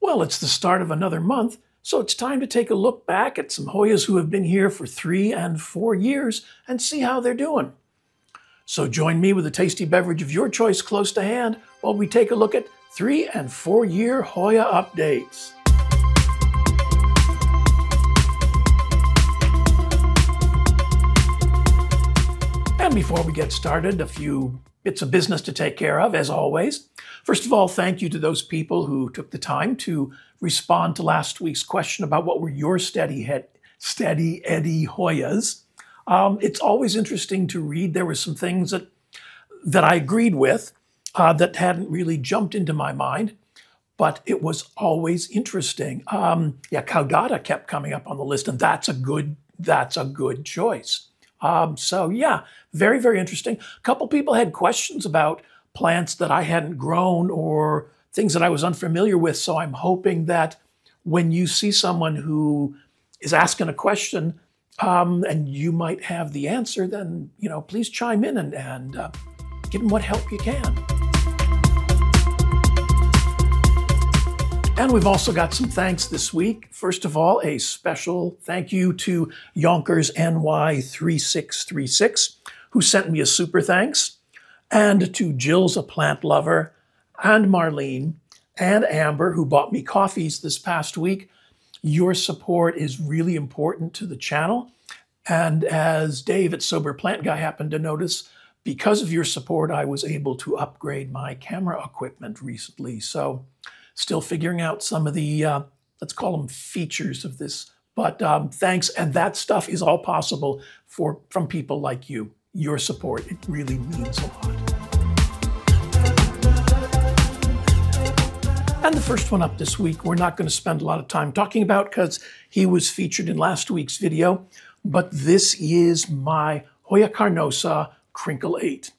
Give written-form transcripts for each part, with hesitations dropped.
Well, it's the start of another month, so it's time to take a look back at some Hoyas who have been here for 3 and 4 years and see how they're doing. So join me with a tasty beverage of your choice close to hand while we take a look at 3 and 4 year Hoya updates. And before we get started, a few bits of business to take care of, as always. First of all, thank you to those people who took the time to respond to last week's question about what were your steady Eddie Hoyas. It's always interesting to read. There were some things that I agreed with that hadn't really jumped into my mind, but it was always interesting. Caudata kept coming up on the list, and that's a good choice. So yeah, very, very interesting. A couple people had questions about plants that I hadn't grown or things that I was unfamiliar with. So I'm hoping that when you see someone who is asking a question and you might have the answer, then, please chime in and give them what help you can. And we've also got some thanks this week. First of all, a special thank you to Yonkers NY3636, who sent me a super thanks, and to Jill's a plant lover, and Marlene, and Amber, who bought me coffees this past week. Your support is really important to the channel. And as Dave at Sober Plant Guy happened to notice, because of your support, I was able to upgrade my camera equipment recently. So still figuring out some of the, let's call them features of this. But thanks, and that stuff is all possible from people like you. Your support, it really means a lot. And the first one up this week, we're not going to spend a lot of time talking about because he was featured in last week's video, but this is my Hoya carnosa Crinkle 8.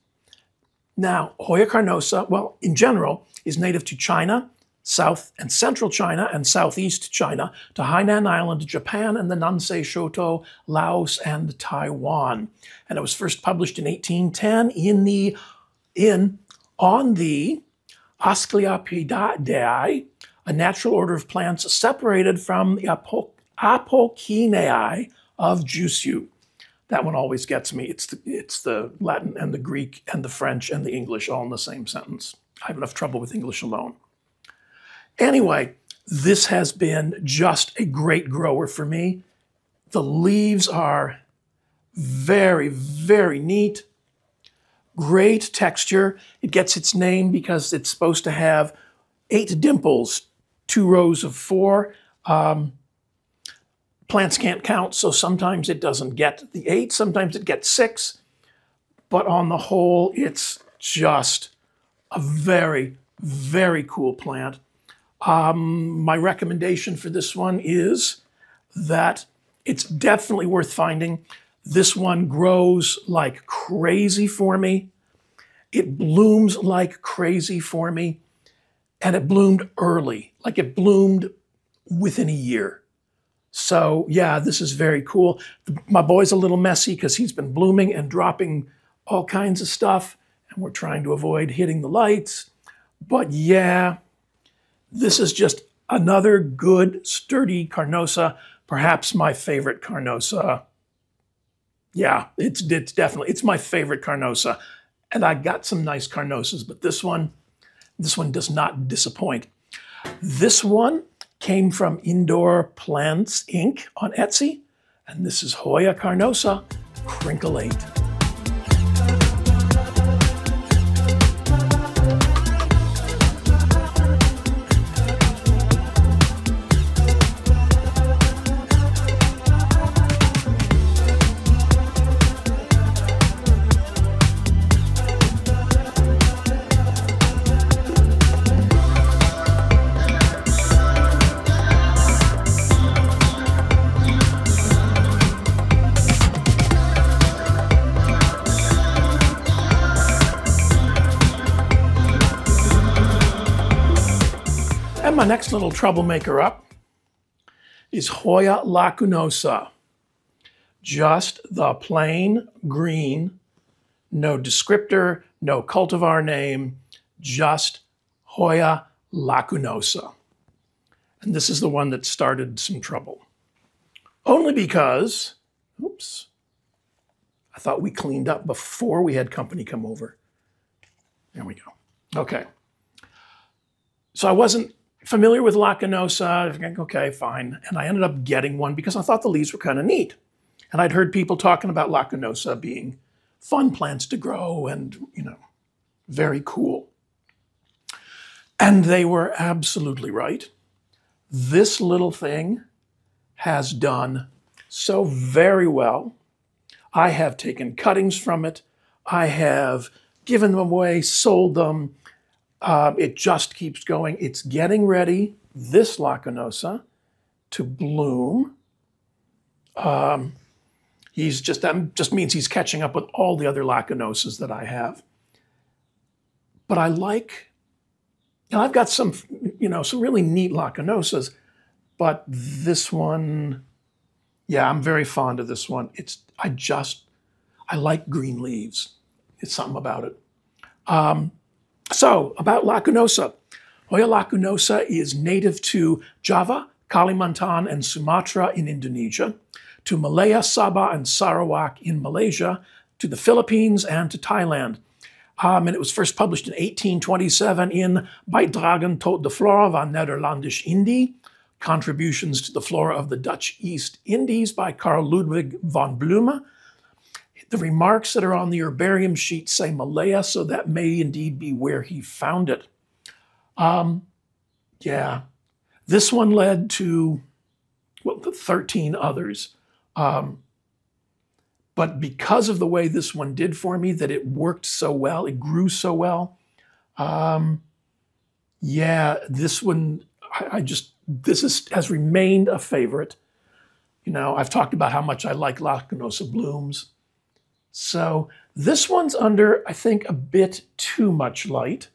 Now, Hoya carnosa, well, in general, is native to China, South and Central China, and Southeast China, to Hainan Island, Japan, and the Nansei Shoto, Laos, and Taiwan. And it was first published in 1810 on the Asclepiadae, a natural order of plants separated from the Apocynae of Jussieu. That one always gets me. It's the Latin and the Greek and the French and the English all in the same sentence. I have enough trouble with English alone. Anyway, this has been just a great grower for me. The leaves are very, very neat. Great texture. It gets its name because it's supposed to have 8 dimples, 2 rows of 4. Plants can't count, so sometimes it doesn't get the 8, sometimes it gets 6. But on the whole, it's just a very, very cool plant. My recommendation for this one is that it's definitely worth finding. This one grows like crazy for me. It blooms like crazy for me. And it bloomed early, like it bloomed within a year. So yeah, this is very cool. My boy's a little messy because he's been blooming and dropping all kinds of stuff. And we're trying to avoid hitting the lights. But yeah, this is just another good, sturdy carnosa, perhaps my favorite carnosa. Yeah, it's definitely, it's my favorite carnosa. And I got some nice carnosas, but this one does not disappoint. This one came from Indoor Plants Inc. on Etsy, and this is Hoya carnosa Crinkle 8. And my next little troublemaker up is Hoya lacunosa. Just the plain green, no descriptor, no cultivar name, just Hoya lacunosa. And this is the one that started some trouble. Only because, oops, I thought we cleaned up before we had company come over. There we go. Okay. So I wasn't familiar with lacunosa. Okay, fine. And I ended up getting one because I thought the leaves were kind of neat. And I'd heard people talking about lacunosa being fun plants to grow and, you know, very cool. And they were absolutely right. This little thing has done so very well. I have taken cuttings from it. I have given them away, sold them. It just keeps going. It's getting ready, this lacunosa, to bloom. That just means he's catching up with all the other lacunosas that I have. But I like, you know, I've got some, you know, some really neat lacunosas, but this one, yeah, I'm very fond of this one. I like green leaves. It's something about it. So, about lacunosa. Hoya lacunosa is native to Java, Kalimantan, and Sumatra in Indonesia, to Malaya, Sabah, and Sarawak in Malaysia, to the Philippines, and to Thailand. And it was first published in 1827 in Bijdragen tot de Flora van Nederlandisch-Indië, Contributions to the Flora of the Dutch East Indies by Carl Ludwig von Blume. The remarks that are on the herbarium sheet say Malaya, so that may indeed be where he found it. Yeah, this one led to, well, 13 others. But because of the way this one did for me, that it worked so well, it grew so well, yeah, this one, has remained a favorite. You know, I've talked about how much I like lacunosa blooms. So this one's under, I think, a bit too much light.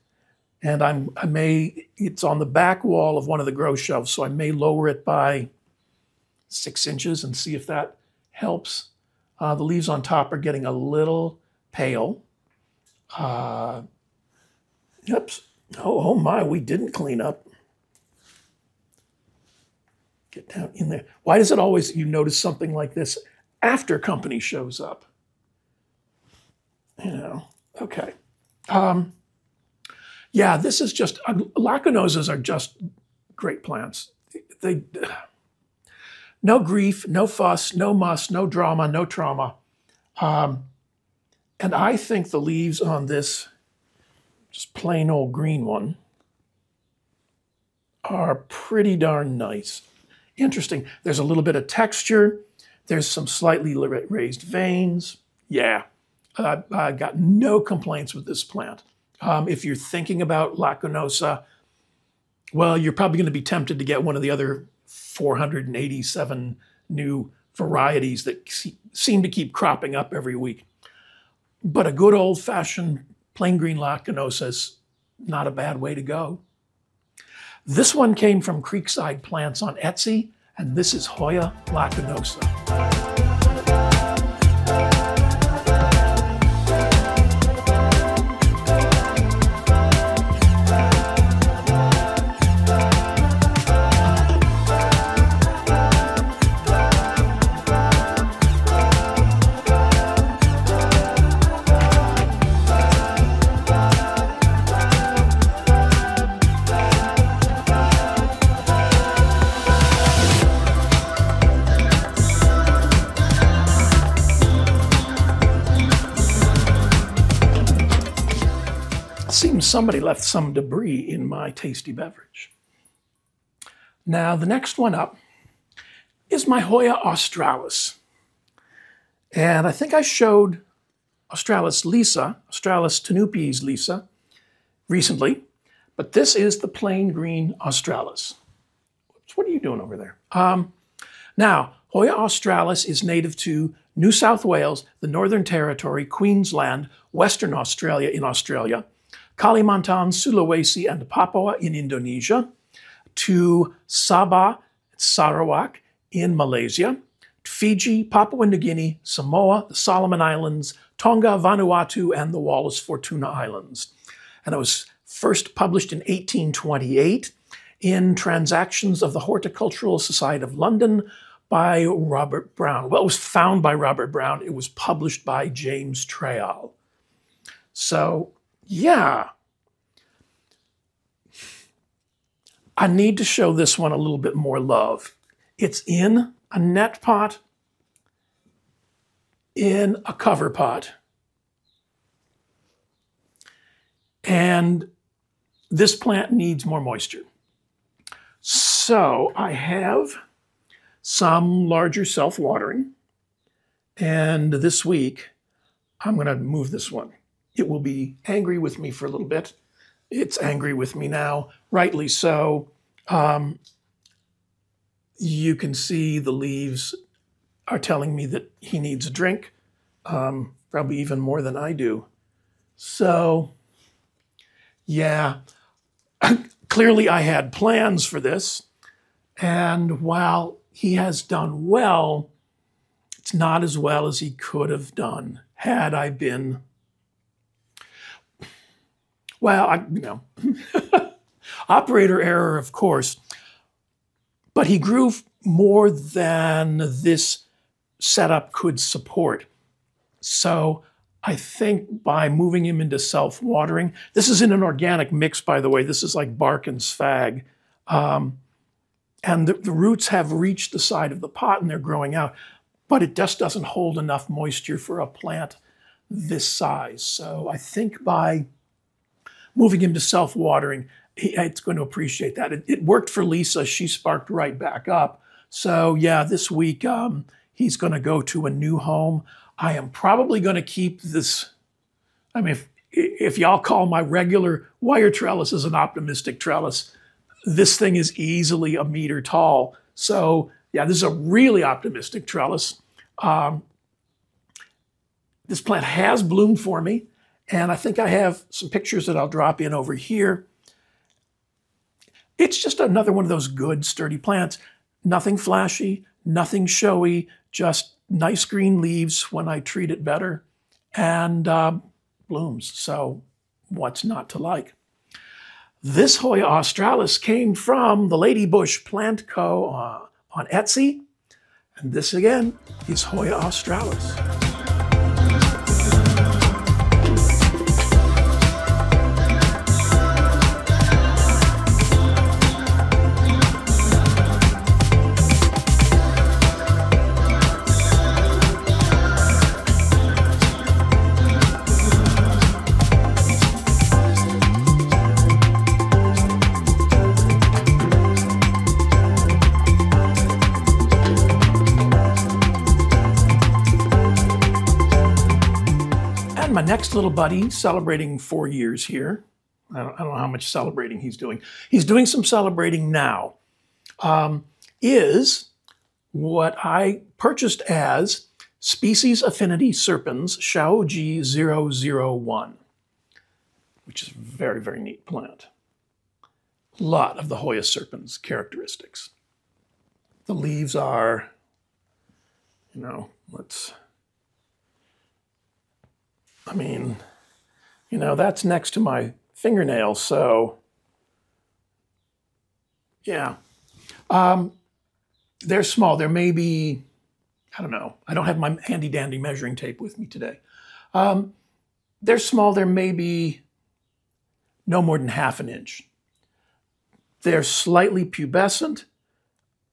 And it's on the back wall of one of the grow shelves, so I may lower it by 6 inches and see if that helps. The leaves on top are getting a little pale. Yep. Oh my, we didn't clean up. Get down in there. Why does it always, you notice something like this after company shows up? You know, okay. Yeah, this is just, lacunosas are just great plants. No grief, no fuss, no muss, no drama, no trauma. And I think the leaves on this just plain old green one are pretty darn nice. Interesting. There's a little bit of texture. There's some slightly raised veins. Yeah, I got no complaints with this plant. If you're thinking about lacunosa, well, you're probably going to be tempted to get one of the other 487 new varieties that seem to keep cropping up every week. But a good old-fashioned plain green lacunosa is not a bad way to go. This one came from Creekside Plants on Etsy, and this is Hoya lacunosa. Seems somebody left some debris in my tasty beverage. Now, the next one up is my Hoya australis. And I think I showed Australis lisa, Australis tenuipes lisa, recently, but this is the plain green australis. What are you doing over there? Now, Hoya australis is native to New South Wales, the Northern Territory, Queensland, Western Australia in Australia, Kalimantan, Sulawesi, and Papua in Indonesia, to Sabah, Sarawak in Malaysia, Fiji, Papua New Guinea, Samoa, the Solomon Islands, Tonga, Vanuatu, and the Wallis Fortuna Islands. And it was first published in 1828 in Transactions of the Horticultural Society of London by Robert Brown. Well, it was found by Robert Brown. It was published by James Traill. So, yeah. I need to show this one a little bit more love. It's in a net pot, in a cover pot. And this plant needs more moisture. So I have some larger self-watering. And this week, I'm going to move this one. It will be angry with me for a little bit. It's angry with me now, rightly so. You can see the leaves are telling me that he needs a drink, probably even more than I do. So, yeah, clearly I had plans for this. And while he has done well, it's not as well as he could have done had I been, well, operator error, of course, but he grew more than this setup could support. So I think by moving him into self-watering, this is in an organic mix, by the way. This is like bark and sphagnum. And the roots have reached the side of the pot and they're growing out, but it just doesn't hold enough moisture for a plant this size. So I think by moving him to self-watering, it's going to appreciate that. It worked for Lisa. She sparked right back up. So yeah, this week he's going to go to a new home. I am probably going to keep this. I mean, if y'all call my regular wire trellis an optimistic trellis, this thing is easily a meter tall. So yeah, this is a really optimistic trellis. This plant has bloomed for me, and I think I have some pictures that I'll drop in over here. It's just another one of those good, sturdy plants. Nothing flashy, nothing showy, just nice green leaves when I treat it better, and blooms. So what's not to like? This Hoya australis came from the Lady Bush Plant Co. on Etsy. And this again is Hoya australis. My next little buddy, celebrating 4 years here. I don't know how much celebrating he's doing. He's doing some celebrating now. Is what I purchased as Species Affinity Serpens Xiaojie 001, which is a very, very neat plant. A lot of the Hoya serpens characteristics. The leaves are, that's next to my fingernail, so yeah. They're small. There may be, I don't know. I don't have my handy-dandy measuring tape with me today. They're small. There may be no more than ½ an inch. They're slightly pubescent,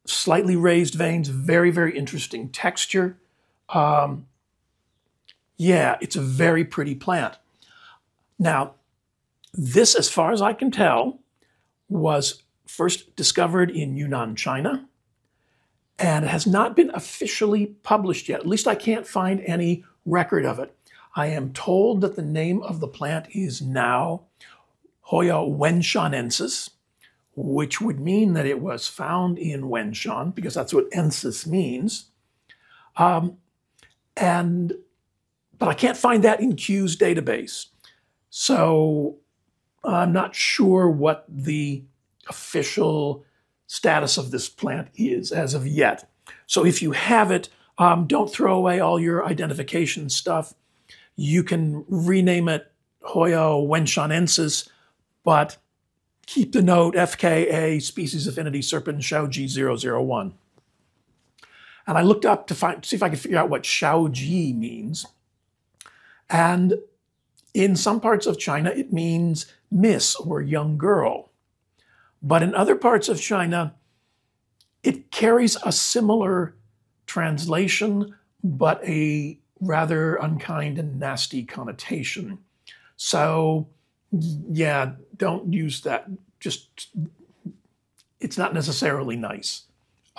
slightly raised veins, very, very interesting texture. Yeah, it's a very pretty plant. Now, this, as far as I can tell, was first discovered in Yunnan, China, and it has not been officially published yet. At least I can't find any record of it. I am told that the name of the plant is now Hoya wenshanensis, which would mean that it was found in Wenshan, because that's what ensis means. But I can't find that in Q's database. So I'm not sure what the official status of this plant is as of yet. So if you have it, don't throw away all your identification stuff. You can rename it Hoya wenshanensis, but keep the note FKA species affinity serpent Xiaojie 001. And I looked up to see if I could figure out what Xiaojie means. And in some parts of China, it means miss or young girl. But in other parts of China, it carries a similar translation, but a rather unkind and nasty connotation. So yeah, don't use that. Just, it's not necessarily nice.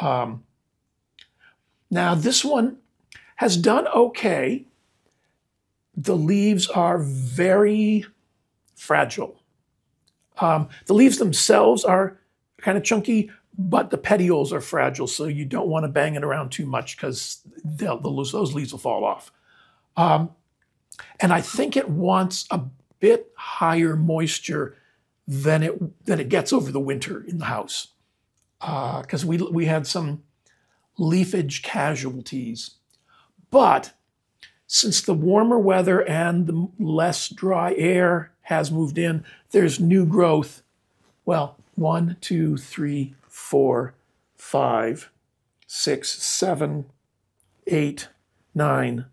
Now this one has done okay. The leaves are very fragile. The leaves themselves are kind of chunky, but the petioles are fragile, so you don't want to bang it around too much because those leaves will fall off. And I think it wants a bit higher moisture than it gets over the winter in the house, because we had some leafage casualties. But since the warmer weather and the less dry air has moved in, there's new growth. Well, 1, 2, 3, 4, 5, 6, 7, 8, 9.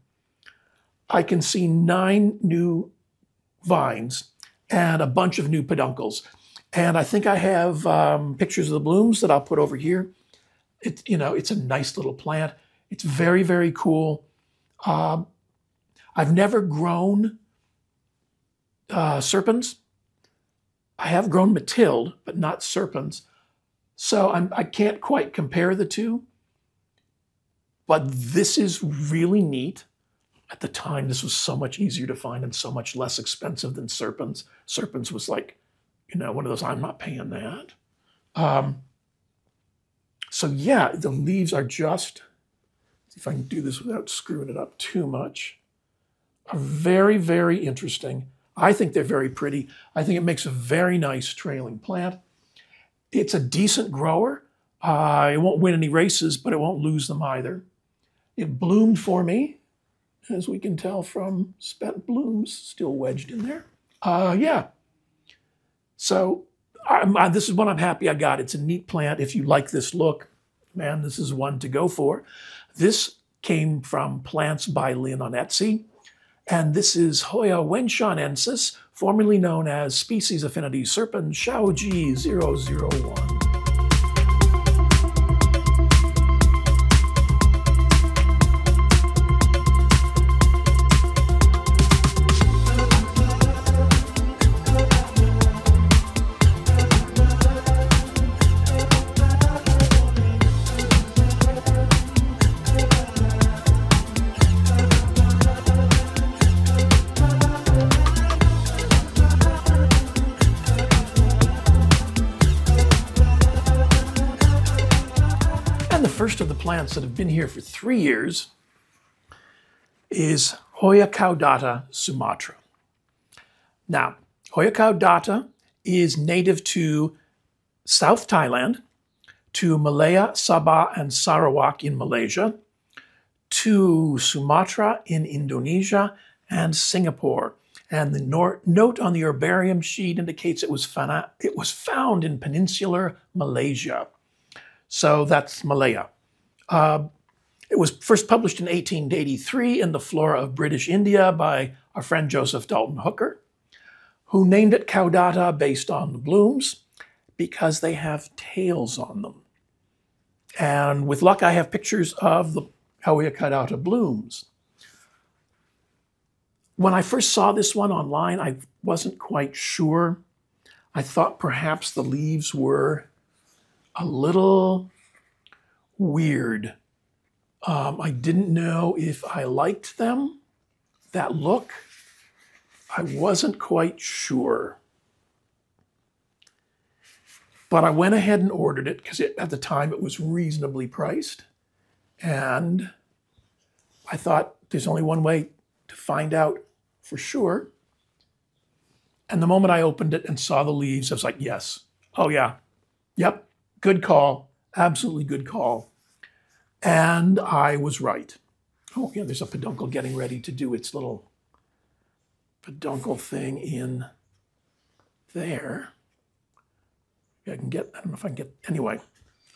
I can see 9 new vines and a bunch of new peduncles. And I think I have pictures of the blooms that I'll put over here. It's a nice little plant. It's very, very cool. I've never grown serpents. I have grown Mathilde, but not serpents. So I can't quite compare the two. But this is really neat. At the time, this was so much easier to find and so much less expensive than serpents. Serpents was like, one of those, I'm not paying that. So yeah, the leaves are just, see if I can do this without screwing it up too much, are very, very interesting. I think they're very pretty. I think it makes a very nice trailing plant. It's a decent grower. It won't win any races, but it won't lose them either. It bloomed for me, as we can tell from spent blooms still wedged in there. Yeah. So this is one I'm happy I got. It's a neat plant. If you like this look, man, this is one to go for. This came from Plants by Lynn on Etsy. And this is Hoya wenshonensis, formerly known as species affinity serpent Xiaojie 001. First of the plants that have been here for 3 years is Hoya caudata Sumatra. Now, Hoya caudata is native to South Thailand, to Malaya, Sabah, and Sarawak in Malaysia, to Sumatra in Indonesia, and Singapore. And the note on the herbarium sheet indicates it was found in peninsular Malaysia. So that's Malaya. It was first published in 1883 in the Flora of British India by our friend Joseph Dalton Hooker, who named it caudata based on the blooms because they have tails on them. And with luck, I have pictures of the Hoya caudata blooms. When I first saw this one online, I wasn't quite sure. I thought perhaps the leaves were a little weird. I didn't know if I liked them, that look. I wasn't quite sure. But I went ahead and ordered it because at the time it was reasonably priced. And I thought there's only one way to find out for sure. And the moment I opened it and saw the leaves, I was like, yes. Oh yeah. Yep. Good call. Absolutely good call. And I was right. Oh yeah, there's a peduncle getting ready to do its little peduncle thing in there. I can get, I don't know if I can get, anyway,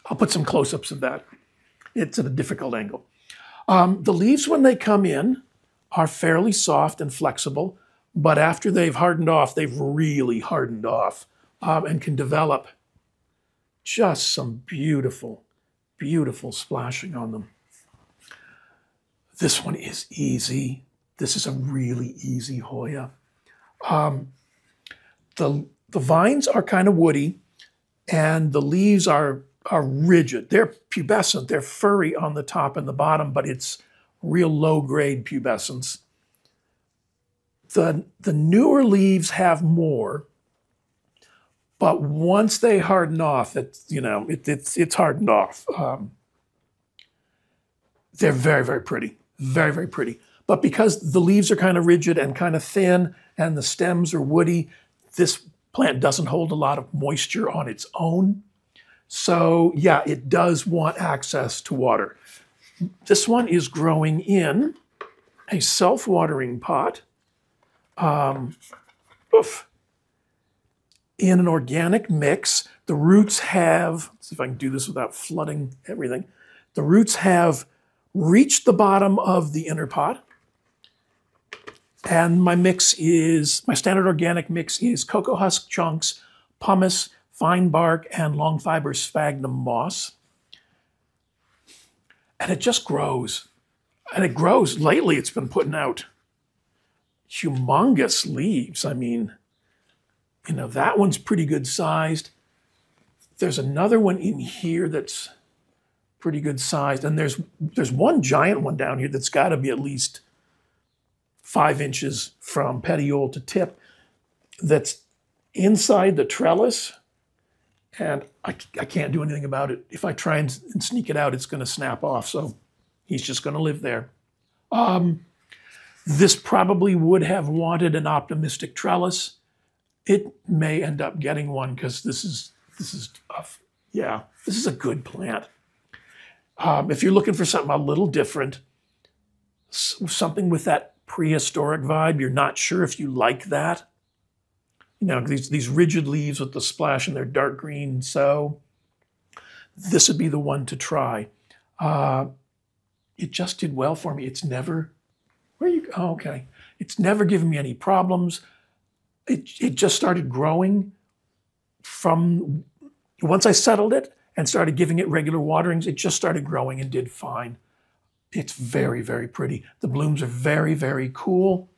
I'll put some close-ups of that. It's at a difficult angle. The leaves, when they come in, are fairly soft and flexible, but after they've hardened off, they've really hardened off and can develop just some beautiful, beautiful splashing on them. This one is easy. This is a really easy Hoya. The vines are kind of woody, and the leaves are rigid. They're pubescent. They're furry on the top and the bottom, but it's real low-grade pubescence. The newer leaves have more, but once they harden off, it's hardened off. They're very, very pretty. Very, very pretty. But because the leaves are kind of rigid and kind of thin and the stems are woody, this plant doesn't hold a lot of moisture on its own. So yeah, it does want access to water. This one is growing in a self-watering pot in an organic mix. The roots have, let's see if I can do this without flooding everything. The roots have reached the bottom of the inner pot. And my standard organic mix is cocoa husk chunks, pumice, fine bark, and long fiber sphagnum moss. And it just grows. And it grows. Lately, it's been putting out humongous leaves. I mean, that one's pretty good sized. There's another one in here that's pretty good sized. And there's one giant one down here that's got to be at least 5 inches from petiole to tip that's inside the trellis. And I can't do anything about it. If I try and sneak it out, it's going to snap off. So he's just going to live there. This probably would have wanted an optimistic trellis. It may end up getting one because this is a good plant. If you're looking for something a little different, something with that prehistoric vibe, you're not sure if you like that. These rigid leaves with the splash and they're dark green, so this would be the one to try. It just did well for me. It's never, okay. It's never given me any problems. It just started growing from, once I settled it and started giving it regular waterings, it just started growing and did fine. It's very, very pretty. The blooms are very, very cool.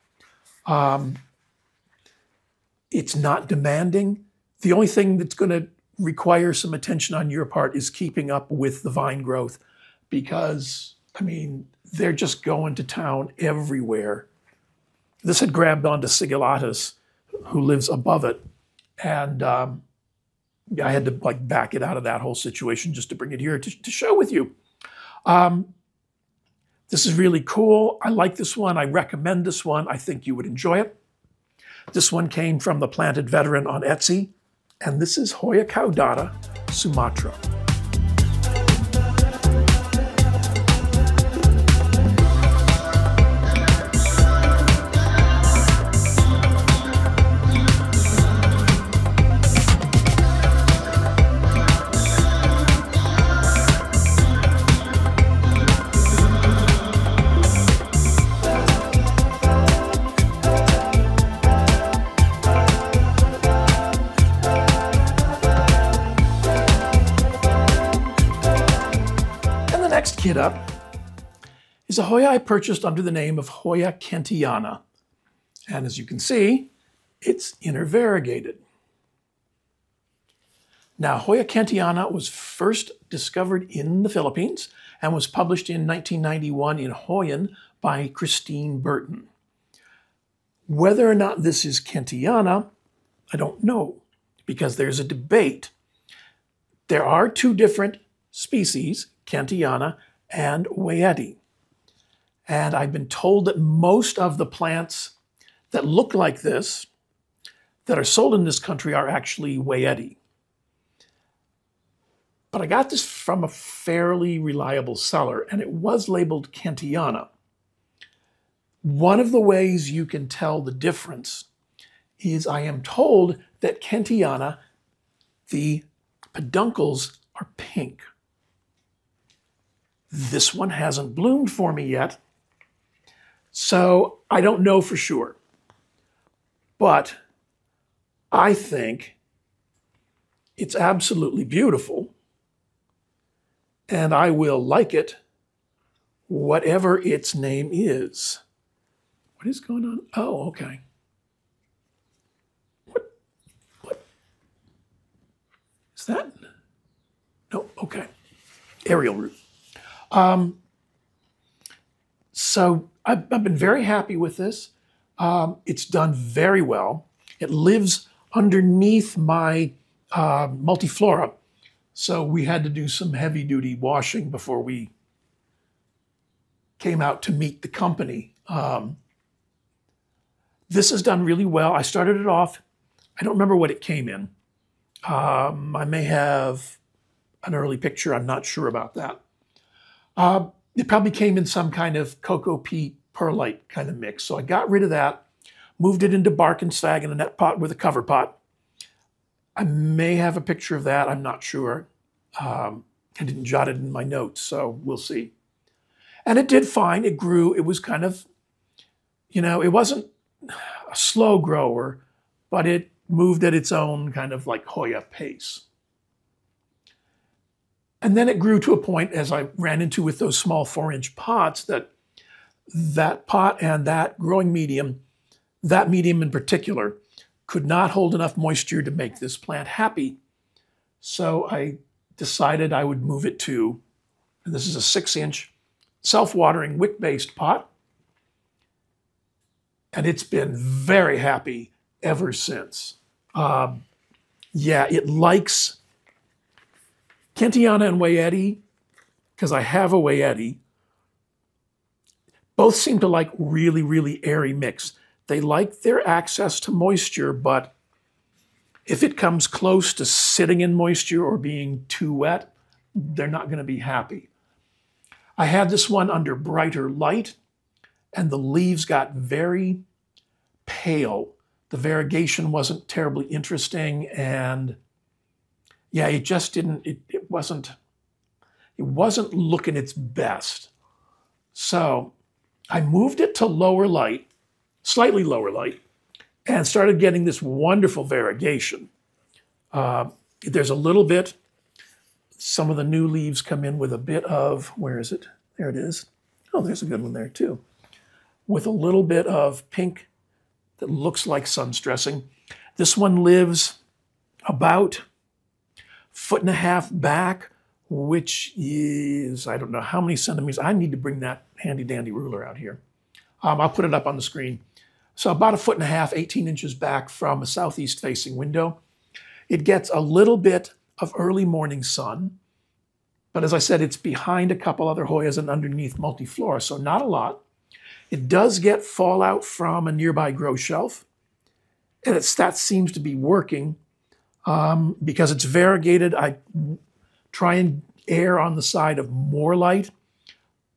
It's not demanding. The only thing that's going to require some attention on your part is keeping up with the vine growth because, they're just going to town everywhere. This had grabbed onto Sigillatus, who lives above it, and I had to back it out of that whole situation just to bring it here to show with you. This is really cool. I like this one. I recommend this one. I think you would enjoy it. This one came from the Planted Veteran on Etsy, and this is Hoya caudata, Sumatra. Next kit up is a Hoya I purchased under the name of Hoya kentiana. And as you can see, it's inner-variegated. Now, Hoya kentiana was first discovered in the Philippines and was published in 1991 in Hoyan by Christine Burton. Whether or not this is kentiana, I don't know, because there's a debate. There are two different species, kentiana and Hoyahead. And I've been told that most of the plants that look like this, that are sold in this country, are actually Hoyahead. But I got this from a fairly reliable seller, and it was labeled kentiana. One of the ways you can tell the difference is I am told that kentiana, the peduncles are pink. This one hasn't bloomed for me yet, so I don't know for sure. But I think it's absolutely beautiful, and I will like it, whatever its name is. What is going on? Oh, okay. What is that? No, okay. Aerial root. So I've been very happy with this. It's done very well. It lives underneath my multiflora, so we had to do some heavy-duty washing before we came out to meet the company. This has done really well. I started it off, I don't remember what it came in. I may have an early picture, I'm not sure about that. It probably came in some kind of cocoa peat perlite kind of mix. So I got rid of that, moved it into bark and sphagnum in a net pot with a cover pot. I may have a picture of that, I'm not sure. I didn't jot it in my notes, so we'll see. And it did fine, it grew, it was kind of, you know, it wasn't a slow grower, but it moved at its own kind of like Hoya pace. And then it grew to a point, as I ran into with those small 4-inch pots, that pot and that growing medium, that medium in particular, could not hold enough moisture to make this plant happy. So I decided I would move it to, and this is a 6-inch self-watering wick-based pot. And it's been very happy ever since. Yeah, it likes Kentiana and Hoyahead, because I have a Hoyahead. Both seem to like really, really airy mix. They like their access to moisture, but if it comes close to sitting in moisture or being too wet, they're not going to be happy. I had this one under brighter light, and the leaves got very pale. The variegation wasn't terribly interesting, and yeah, it just didn't, it wasn't looking its best. So I moved it to lower light, slightly lower light, and started getting this wonderful variegation. There's a little bit, some of the new leaves come in with a bit of, where is it? There it is. Oh, there's a good one there too. With a little bit of pink that looks like sun stressing. This one lives about 1.5 feet back, which is, I don't know how many centimeters. I need to bring that handy dandy ruler out here. I'll put it up on the screen. So about 1.5 feet, 18 inches back from a southeast facing window. It gets a little bit of early morning sun, but as I said, it's behind a couple other Hoyas and underneath multiflora, so not a lot. It does get fallout from a nearby grow shelf, and that seems to be working. Because it's variegated, I try and err on the side of more light.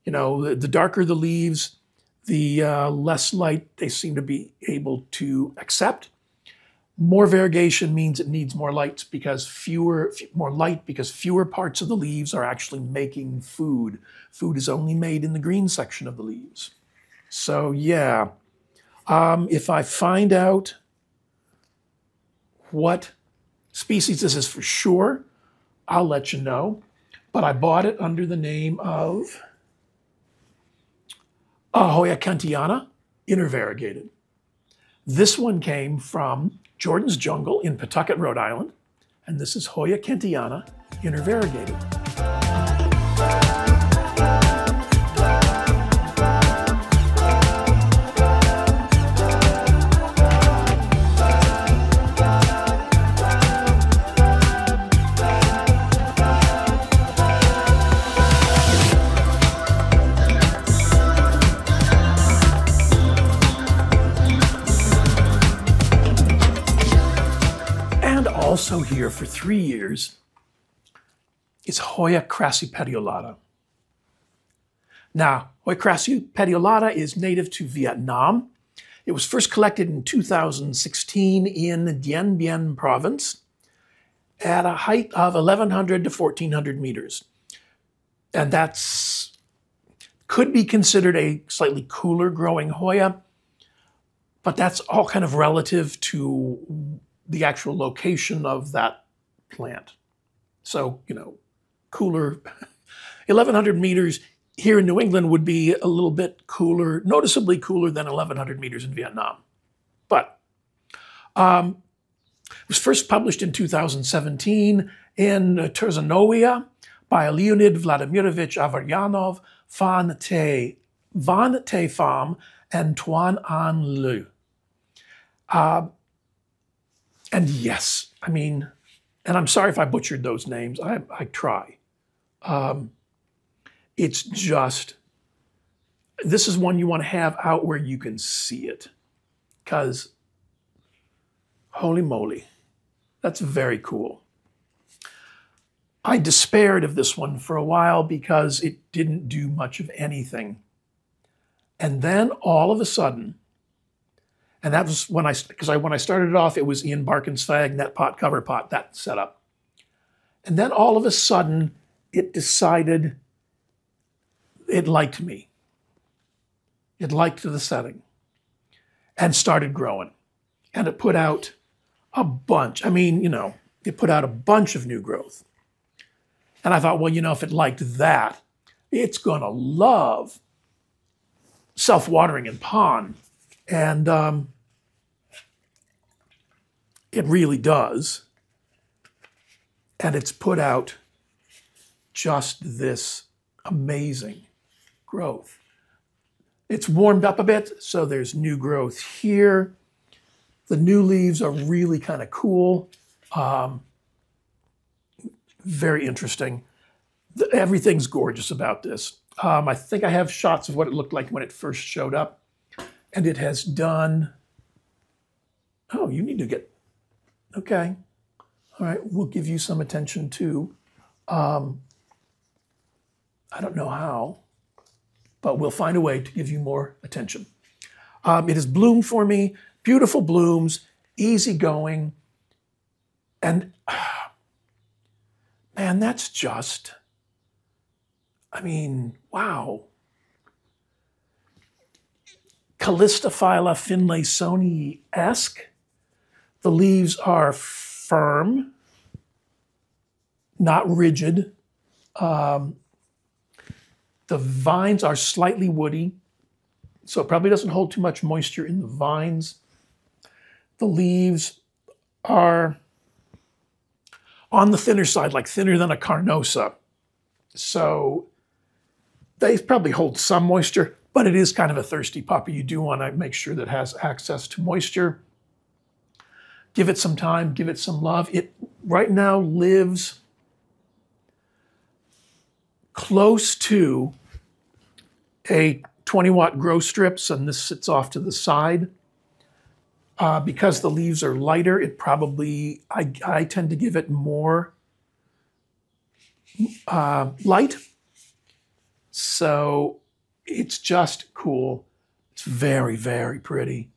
You know, the darker the leaves, the less light they seem to be able to accept. More variegation means it needs more light because fewer parts of the leaves are actually making food. Food is only made in the green section of the leaves. So yeah, if I find out what species this is for sure, I'll let you know. But I bought it under the name of Hoya Kentiana, intervariegated. This one came from Jordan's Jungle in Pawtucket, Rhode Island, and this is Hoya Kentiana, intervariegated. Also here for 3 years is Hoya crassipetiolata. Now, Hoya crassipetiolata is native to Vietnam. It was first collected in 2016 in Dien Bien province, at a height of 1,100 to 1,400 meters. And that's could be considered a slightly cooler growing Hoya, but that's all kind of relative to the actual location of that plant. So, you know, cooler, 1,100 meters here in New England would be a little bit cooler, noticeably cooler than 1,100 meters in Vietnam. But it was first published in 2017 in Terzanovia by Leonid Vladimirovich Avaryanov, Van Te Pham, and Tuan An Lu. And yes, I mean, and I'm sorry if I butchered those names. I try. It's just, this is one you want to have out where you can see it. Because, holy moly, that's very cool. I despaired of this one for a while because it didn't do much of anything. And then all of a sudden, and that was when when I started it off, it was Ian Barkenstag, net pot, cover pot, that setup. And then all of a sudden, it decided it liked me. It liked the setting and started growing. And it put out a bunch. I mean, you know, it put out a bunch of new growth. And I thought, well, you know, if it liked that, it's going to love self-watering and pond. And it really does. And it's put out just this amazing growth. It's warmed up a bit, so there's new growth here. The new leaves are really kind of cool. Very interesting. Everything's gorgeous about this. I think I have shots of what it looked like when it first showed up. And it has done, oh, you need to get, okay. All right, we'll give you some attention too. I don't know how, but we'll find a way to give you more attention. It has bloomed for me, beautiful blooms, easy going, and man, that's just, I mean, wow. Calistophylla finlaysonii-esque. The leaves are firm, not rigid. The vines are slightly woody, so it probably doesn't hold too much moisture in the vines. The leaves are on the thinner side, like thinner than a carnosa. So they probably hold some moisture, but it is kind of a thirsty puppy. You do want to make sure that it has access to moisture. Give it some time, give it some love. It right now lives close to a 20-watt grow strips, and this sits off to the side. Because the leaves are lighter, it probably, I tend to give it more light. So it's just cool. It's very, very pretty.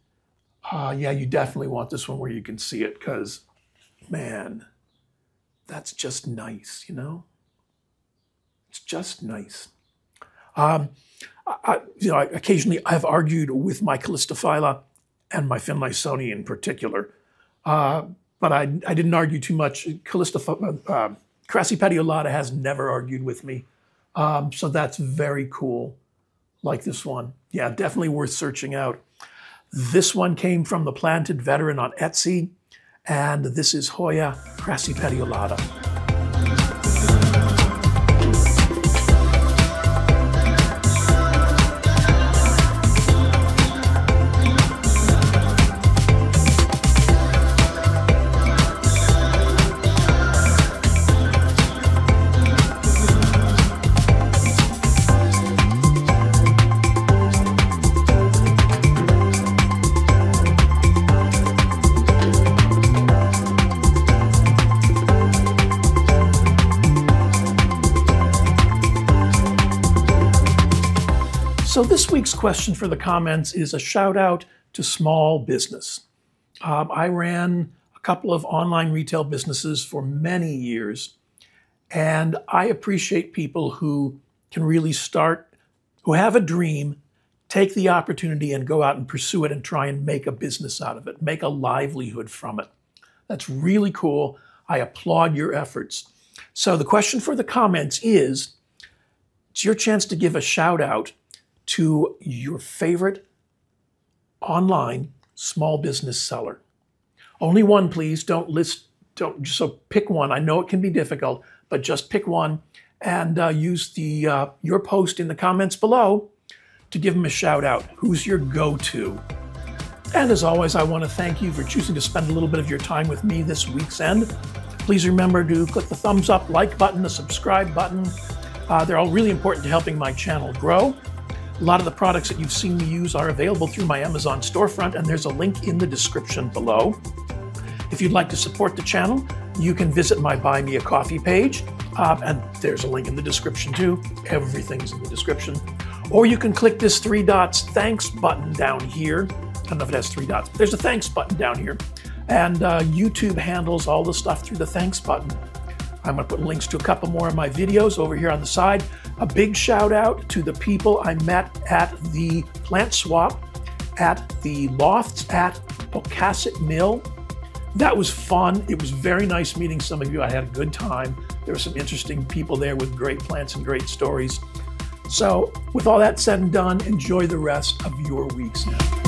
Yeah, you definitely want this one where you can see it because, man, that's just nice, you know? It's just nice. Occasionally I've argued with my Calistophylla and my Finlaysonii in particular, but I didn't argue too much. Crassipetiolata has never argued with me, so that's very cool, like this one. Yeah, definitely worth searching out. This one came from the Planted Veteran on Etsy, and this is Hoya crassipetiolata. So this week's question for the comments is a shout out to small business. I ran a couple of online retail businesses for many years. And I appreciate people who can really start, who have a dream, take the opportunity and go out and pursue it and try and make a business out of it, make a livelihood from it. That's really cool. I applaud your efforts. So the question for the comments is, it's your chance to give a shout out to your favorite online small business seller. Only one, please. So pick one. I know it can be difficult, but just pick one and use your post in the comments below to give them a shout out. Who's your go-to? And as always, I want to thank you for choosing to spend a little bit of your time with me this week's end. Please remember to click the thumbs up, like button, the subscribe button. They're all really important to helping my channel grow. A lot of the products that you've seen me use are available through my Amazon storefront, and there's a link in the description below. If you'd like to support the channel, you can visit my Buy Me a Coffee page, and there's a link in the description too. Everything's in the description. Or you can click this 3 dots thanks button down here. I don't know if it has 3 dots, but there's a thanks button down here. And YouTube handles all the stuff through the thanks button. I'm going to put links to a couple more of my videos over here on the side. A big shout out to the people I met at the plant swap at the lofts at Pocasset Mill. That was fun. It was very nice meeting some of you. I had a good time. There were some interesting people there with great plants and great stories. So with all that said and done, enjoy the rest of your weeks now.